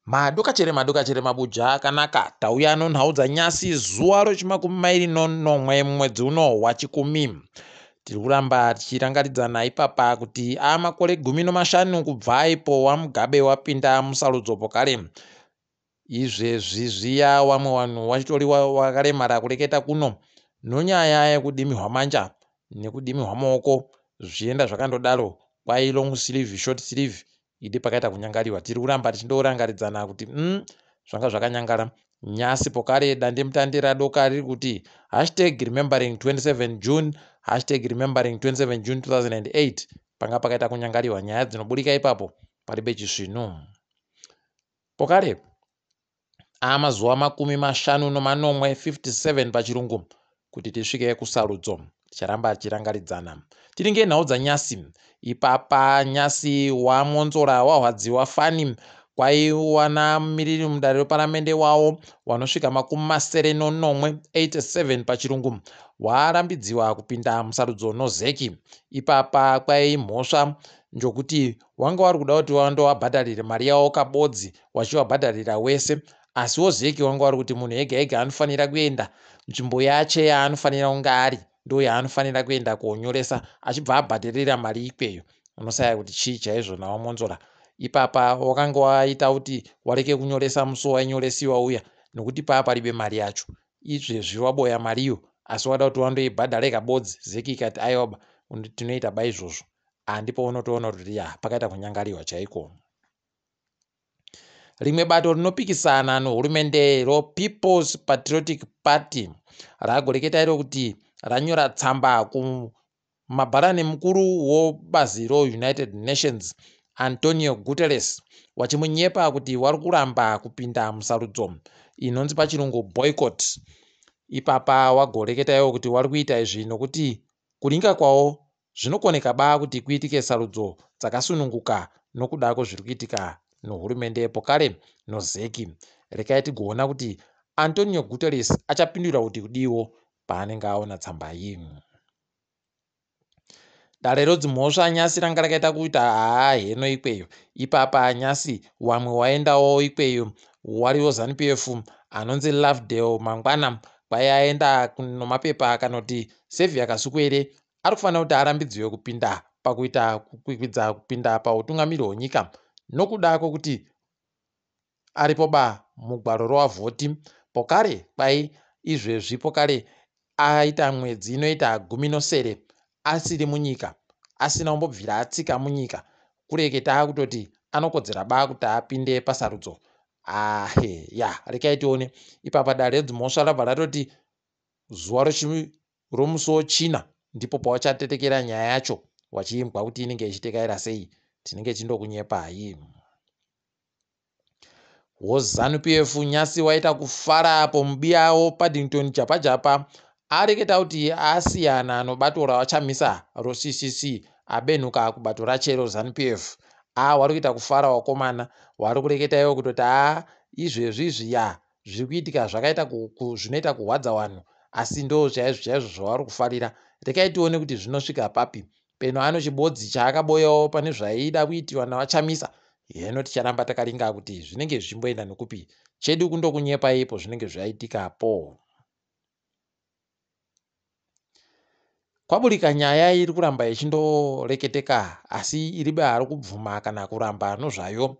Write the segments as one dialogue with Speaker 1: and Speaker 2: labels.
Speaker 1: maduka chere mabuja kanaka tauya nhau dzanyasi zuva rochimakumi nomwe mwedzi uno waChikumi. Tiri kuramba tichirangaridzana ipapa kuti makore 15 kubva ipo waMugabe wapinda musarudzo pokare. Izvezvi zviya wamwe vanhu wachitori wakaremara kureketa kuno nonyaya yekudimihwa manja nekudimihwa maoko zvienda zvakandodaro kwai long sleeve short sleeve idi pakaita kunyangariwa. Tiri kuramba tichindorangaridzana kuti zvanga zvakanyangara nyasi pokare dandemutande radoka riri kuti #remembering 27 June #remembering 27 June 2008 panga pakaita kunyangariwa nyaya dzinoburika ipapo paribe chisvinu pokare mazuva 50 57 pachirungu kuti tisvike kusarudzo. Ticharamba tichirangaridzana tiringe nhau dzanyasi ipapa nyasi wamonzora wahwadziwa fani kwaiwana miriri mudare reparamende wavo wanosvika 87 pachirungu warambidziwa kupinda musarudzo nozeki. Ipapa kwai mhosva njokuti wanga wari kuda kuti wandovabhadharire mari yavo kabodzi wachivabhadharira wese, asiwo zeki wanga wari kuti munhu ega ega anofanira kuenda nzvimbo yache yaanofanira kunga ari ndo yaanofanira kuenda konyoresa achibva abhadharira mari ikweyo. Unosaya kuti chii chaizvo nawamonzora. Ipapa wakanga waita kuti wareke kunyoresa musi wainyoresiwa uya nokuti paribe mari yacho. Izvezvi waboya mariyo asi wada kuti wandoibhadhare kabodzi. Zeki ikati aiwaba tinoita ba izvozvo. Ndipo unotoona kuti pakaita kunyangariwa chaiko. Rimwe bato rinopikisana nehurumende People's Patriotic Party ragoreketa iro kuti ranyora tsamba kumabharani mukuru webazi United Nations Antonio Guterres wachimunyepa kuti wari kuramba kupinda musarudzo inonzi pachirungu boycott. Ipapa wagoreketa iwo kuti wari kuita izvi nokuti kuringa kwawo zvinokoneka ba kuti kuitike sarudzo dzakasununguka nokuda kwezviri kuitika nohurumende pokare nozeki. Rekai tigoona kuti Antonio Guterres achapindura kuti kudiwo paanenge aona tsamba iyi. Dare rodzimhosva nyasi ranga rakaita kuita heno ikweyo. Ipapa nyasi wamwe waendawo ikweyo wariwo ZANU-PF anonzi Lovedale mangwana kwai aenda kunomapepa akanoti Sevia Kasukwere ari kufanira kuti arambidziwe kupinda pakuita kukwikwidza kupinda pautungamiri hwenyika nokuda kwokuti aripo ba mugwaro rwavhoti pokare kwai izvezvi pokare aita mwedzi inoita 19 asiri munyika asina kumbobvira atsika munyika kureketa kutoti anokodzera ba kuti apinde pasarudzo. Rekai tione ipapa dare redzimhosva rabva ratoti zuva romusi wechina ndipo pawachatetekera nyaya yacho wachiimbwa kuti inenge ichitekaira sei. Tinenge chindokunyepa ZANU-PF nyasi waita kufara apo mubiyawo Paddington Japa areketa kuti asiyana nobato rawachamisa roCCC abenuka kubato rachero ZANU-PF. Wari kuita kufara wakomana wari kureketa iwo kutoti izvezvi zviya zviri kuitika zvakaita zvinoita kuhwadza vanhu asi ndo chaizvo zvavari kufarira. Rekai tione kuti zvinosvika papi. Peno ano chibodzi chaakaboyawo pane zvaida kuitiwa navachamisa. Heno ticharamba takaringa kuti zvinenge zvichimboenda nokupi. Chedu kundokunyepa ipo zvinenge zvaitikapo. Kwaburika nyaya iri kuramba ichindoreketeka asi iribe hari kubvuma kana kuramba nozvayo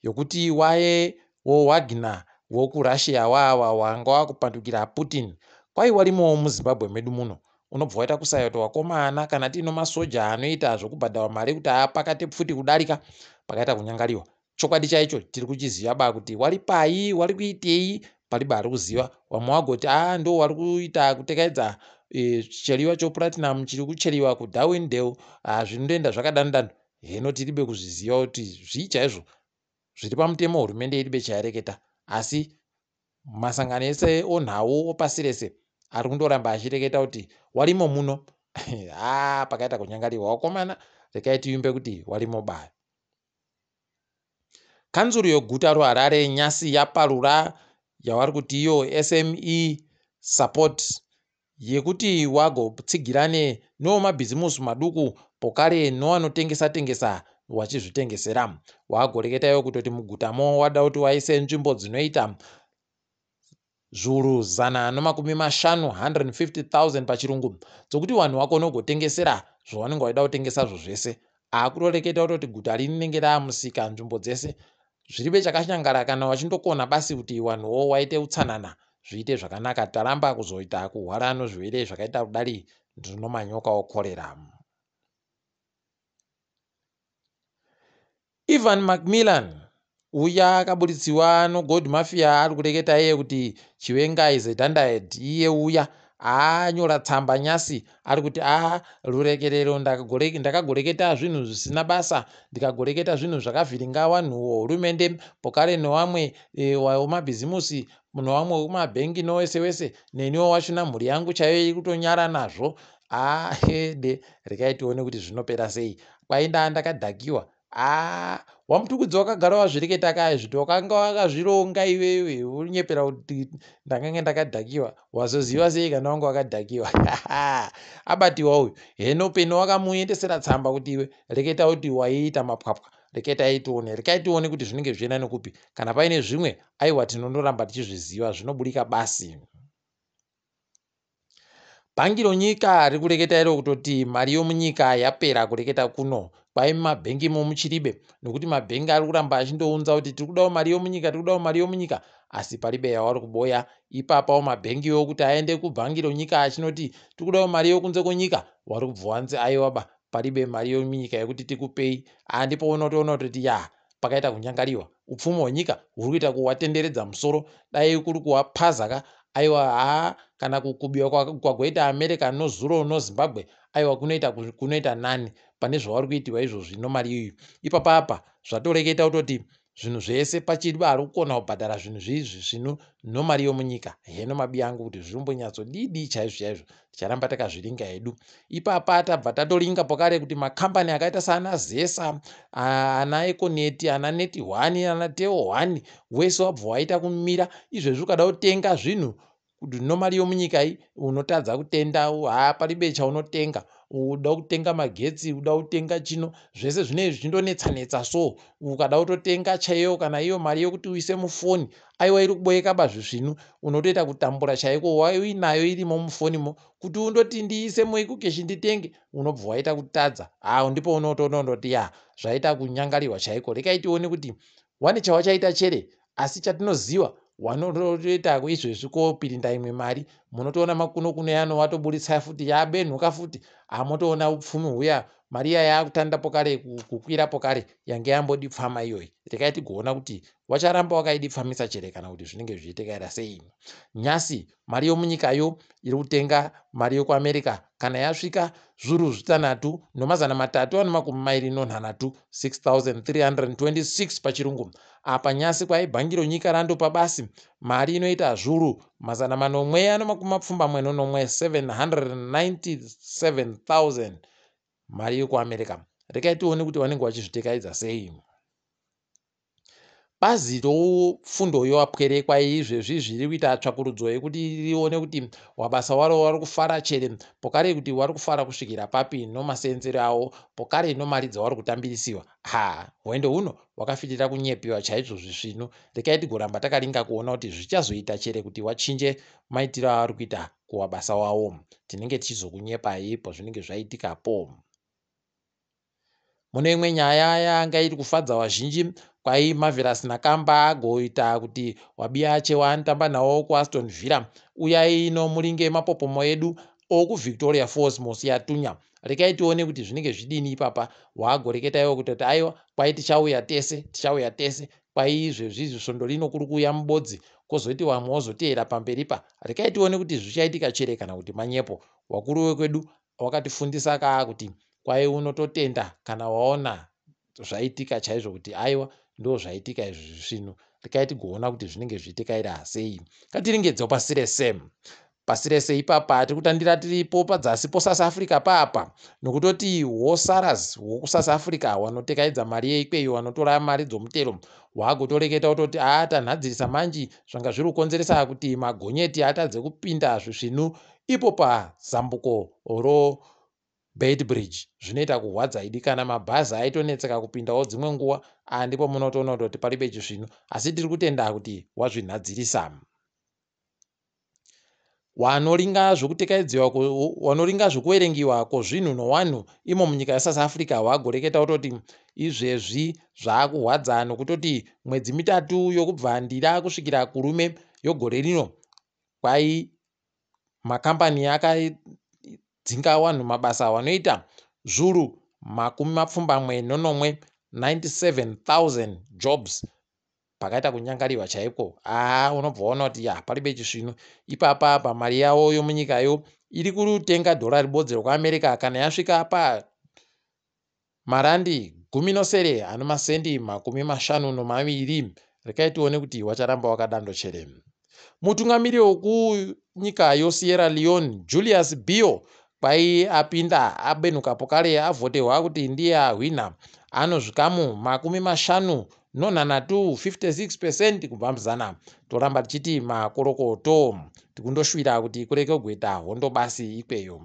Speaker 1: yokuti waye woWagner wokuRussia wanga wakupandukira Putin kwai warimowo muZimbabwe medu muno. Unobva waita kusayota wakomana kana tino masoja anoita zvokubhadharwa mari kuti apakate pfuti kudarika pakaita kunyangariwa. Chokwadi chaicho tiri kuchiziva ba kuti wari pai wari kuitei paribe hari kuziva. Wamwe wagoti ndo wari kuita kutekaidza chicheriwa choplatinum chiri kucheriwa kuDarwindale zvinoenda zvakadandando. Heno tiribe kuzviziva kuti zvii chaizvo zviri pamutemo hurumende iribe chayareketa asi masangano ese onhau opasi rese ari kundoramba achireketa kuti warimo muno. Pakaita kunyangariwa wakomana. Rekai tiimbe kuti warimo ba. Kanzuru yeguta roHarare nyasi yaparura yavari kuti iyo SME support yekuti wagotsigirane nomabhizimusi maduku pokare nevanotengesa wachizvitengesera. Wagoreketayo kutoti mugutamo wada kuti waise nzvimbo dzinoita zviuru 150,000 150,000 pachirungu dzokuti vanhu vakone kugotengesera zvavanenge vaida kutengesa zvese. Akutoreketa kutoti guta rinenge ramusika nzvimbo dzese. Zviribe chakashangara kana wachindokona basi kuti vanhuwo waite utsanana zviite zvakanaka. Taramba kuzoita kuhwara nozvirwere zvakaita kudari ndinomanyoka okorera. Ivan Macmillan uya akabuditsiwa noGold Mafia ari kureketa iye kuti Chiwenga is a dunderhead. Iye uya anyora tsamba nyasi ari kuti rurekerero ndakagoreketa zvinhu zvisina basa, ndikagoreketa zvinhu zvakavhiringa vanhu hurumende pokare nevamwe wemabhizimusi nevamwe wemabhengi nowese wese, neniwo wachona mhuri yangu chaiyo iri kutonyara nazvo. Rekai tione kuti zvinopera sei. Kwainda ndakadhakiwa. Wamutukudzi wakagara wazvireketa kaya zviti wakanga wakazvironga iwewe unyepera kuti ndakange ndakadhakiwa. Wazoziva sei kana wanga wakadhakiwa? Abatiwa uyu. Heno peno wakamuendesera tsamba kuti iwe reketa kuti waiita mapwapwa. Rekai tione kuti zvinenge zvichienda nekupi. Kana paine zvimwe aiwa tinondoramba tichizviziva zvinoburika basi. Bhangi ronyika riri kureketa iro kutoti mari yomunyika yapera kureketa kuno mabhengi muChiRibe, nokuti mabhengi ari kuramba achindounza kuti tiri kudawo mari yomunyika, asi paribe yavari kuboya. Ipapawo mabhengi okuti aende kubhangi ronyika achinoti tiri kudawo mari yokunze kwenyika, wari kubva wanzi aiwaba paribe mari yomunyika yekuti tikupei. Ndipo unotoona kuti pakaita kunyangariwa. Upfumi hwenyika huri kuita kuwatenderedza musoro, dai kuri kuwapaza aiwa kana kukubiwa kwagoita America nozuro noZimbabwe aiwa kunoita nani pane zvavari kuitirwa izvozvi nomari iyi. Ipapapa zvatoreketa kutoti zvinhu zvese paChiRibe ari kukona kubhadhara zvinhu zvizvi zvino nomari yomunyika. Heno mabi yangu kuti zvirombonyatsodidi chaizvo ticharamba takazviringa hedu. Ipapa tabva tatoringa pokare kuti makambani akaita sana Zesa, ana Econet, ana Net1, ana Teo1 wese wabva waita kumira. Izvezvi ukada kutenga zvinhu nomari yomunyika iyi unotadza kutenda. Paribe chaunotenga. Uda kutenga magetsi, uda kutenga chino, zvese zvine zvindonetsanetsa so. Ukada kutotenga chaiyo kana iyo mari yokuti uise mufoni aiwa iri kuboyeka bazvizvinu, unotoita kutambura chaiko wainayo irimo mufonimo kuti undoti ndiise moikukeshi nditenge, unobva waita kutadza. Ndipo unotoona kuti zvaita kunyangariwa chaiko. Rekai tione kuti wane chawachaita chere, asi chatinoziva wanotoita izvezvi kopinda imwe mari. Munotoona makuno yano watoburitsa futi yabenhuka futi. Motoona upfumi huya mari yakutanda pokare kukwira pokare yange yambodipfama iyoyi. Rekai tigoona kuti wacharamba wakaidipfamisa chere kana kuti zvinenge zvichitekaira sei. Nyasi mari yomunyikayo iri kutenga mari yokuAmerica kana yasvika zviuru 3,326 6,326 pachirungu. Apa nyasi kwaibhangi ronyika randopa basi mari inoita zviuru 491 797,000 mari yokuAmerica. Rekai tione kuti vanenge vachizvitekaidza sei. Bazi rofundo yapwerekwa izvezvi zviri kuita tsvakurudzo yekuti rione kuti wabasa waro wari kufara chere, pokare kuti wari kufara kusvikira papi nomasenzero awo, pokare nomari dzavari kutambirisiwa. Hwendo huno wakafitira kunyepiwa chaizvo zvisvino. Rekai tigoramba takaringa kuona kuti zvichazoita chere kuti wachinje maitiro avari kuita kuwabasa wawo. Tinenge tichizokunyepa ipo zvinenge zvaitikapo. Mune imwe nyaya yanga iri kufadza vazhinji Marvelous Nakamba agoita kuti Wabia chewanotamba nawo kuAston Villa uyai ino muringe mapopomo edu okuVictoria Falls musiyatunya. Rekai tione kuti zvinenge zvidini ipapa. Wagoreketa iwo kuti aiwa kwai tichauya tese kwai izvezvi svondo rino kuri kuuya mubodzi kwozoti vamwe wozoteera pamberipa. Rekai tione kuti zvichaitika chere kana kuti manyepo. Wakuru wekwedu wakatifundisa kuti kwai unototenda kana waona zvaitika chaizvo kuti aiwa ndo zvaitika izvi zvino. Rekai tigoona kuti zvinenge zviitikaira sei. Ngatiringedzewo pasi rese ipapa tiri kutandira tiripo padzasi poSouth Africa papa nokutoti hosaras hwokuSouth Africa wanotekaidza mari yeikweyo wanotora mari dzomutero wagotoreketa kutoti tanhadzirisa manji zvanga zviri kukonzeresa kuti magonyeti atadze kupinda zvisvinu ipo pazambuko bed bridge zvinoita kuhwadza idi kana mabhazi aitonetseka kupindawo dzimwe nguva ndipo munotoona kuti paribe chizvino asi tiri kutenda kuti wazvinhadzirisa. Wanoringa zvokutekaidziwa wanoringa zvokuverengiwa kwezvinhu nowanhu imo munyika yeSouth Africa wagoreketa kutoti izvezvi zvaakuhwadza nokutoti mwedzi mitatu yokubva ndira kusvikira kurume yogore rino kwai makambani akadzinga wanhu mabasa wanoita zviuru 97,000 jobs pakaita kunyangariwa chaiko. Unobva waona kuti paribe chizvino ipapa pamari yavo yomunyikayo iri kutenga dhora ribodzi rekuAmerica kana yasvika marandi 10 ano masendi 52 rekai tione kuti wacharamba wakadandochere. Mutungamiri wekunyika yoSierra Leone Julius Bio kwai apinda abenukapo kare avhotewa kuti ndiye WeNhau anozvikamu 56% kubva muzana. Toramba tichiti makorokoto tikundoshwira kuti kureke kugweta hondo basi ikweyo.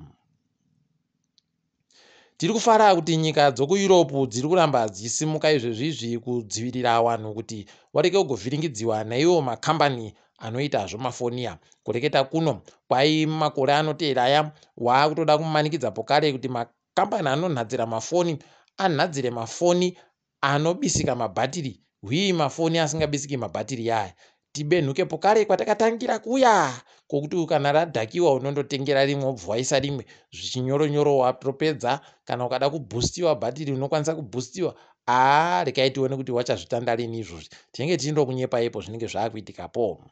Speaker 1: Tiri kufara kuti nyika dzokuEurope dziri kuramba dzichisimuka izvezvizvi kudzivirira wanhu kuti wareke kugovhiringidziwa naiwo makambani anoita zvomafoni. Kureketa kuno kwai makore anoteera aya waakutoda kumanikidzapo kare kuti makambani anonhadzira mafoni anhadzire mafoni anobisika mabhatiri, mafoni asingabisiki mabhatiri aya. Tibenhukepo kare kwatakatangira kuya kokuti kana radhakiwa unondotengera rimwe wobva waisa rimwe zvichinyoronyoro watopedza. Kana ukada kubhustiwa bhatiri unokwanisa kubhustiwa. Rekai tione kuti wachazvitanda rini izvozvi. Tinenge tichindokunyepayepo zvinenge zvaakuitikapo.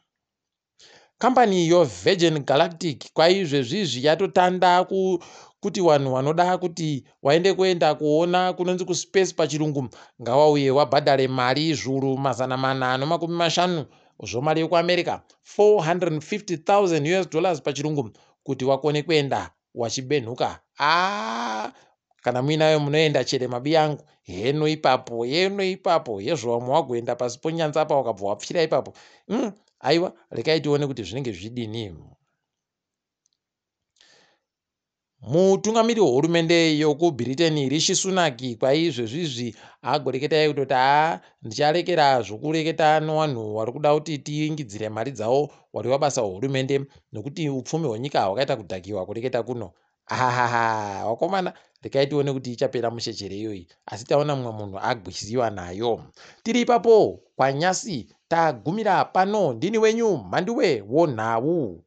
Speaker 1: Kambani yoVirgin Galactic kwai izvezvizvi yatotanda kuti wanhu wanoda kuti waende kuenda kuona kunonzi kuspace pachirungu ngawauye wabhadhare mari zviuru 450 zvomari yekuAmerica $450,000 pachirungu kuti wakone kuenda wachibenhuka. Kana muinayo munoenda chere mabi yangu heno ipapo yezvomwe wagoenda pasi ponyanza apa wakabva wapfira ipapo. Aiwa rekai tione kuti zvinenge zvidini. Mutungamiri wehurumende yokuBritain Rishi Sunak kwai izvezvizvi agoreketai kutoti ndicharekera zvokureketa nowanhu wari kuda kuti tiingidzire mari dzavo wari wabasa hurumende nokuti upfumi hwenyika hwakaita kudhakiwa kureketa kuno. Wakomana rekai tione kuti ichapera mushechere iyoyi asi taona mumwe munhu agwisiwa nayo. Tiri ipapo kwanyasi tagumira pano. Ndini wenyu Mhanduwe WeNhau.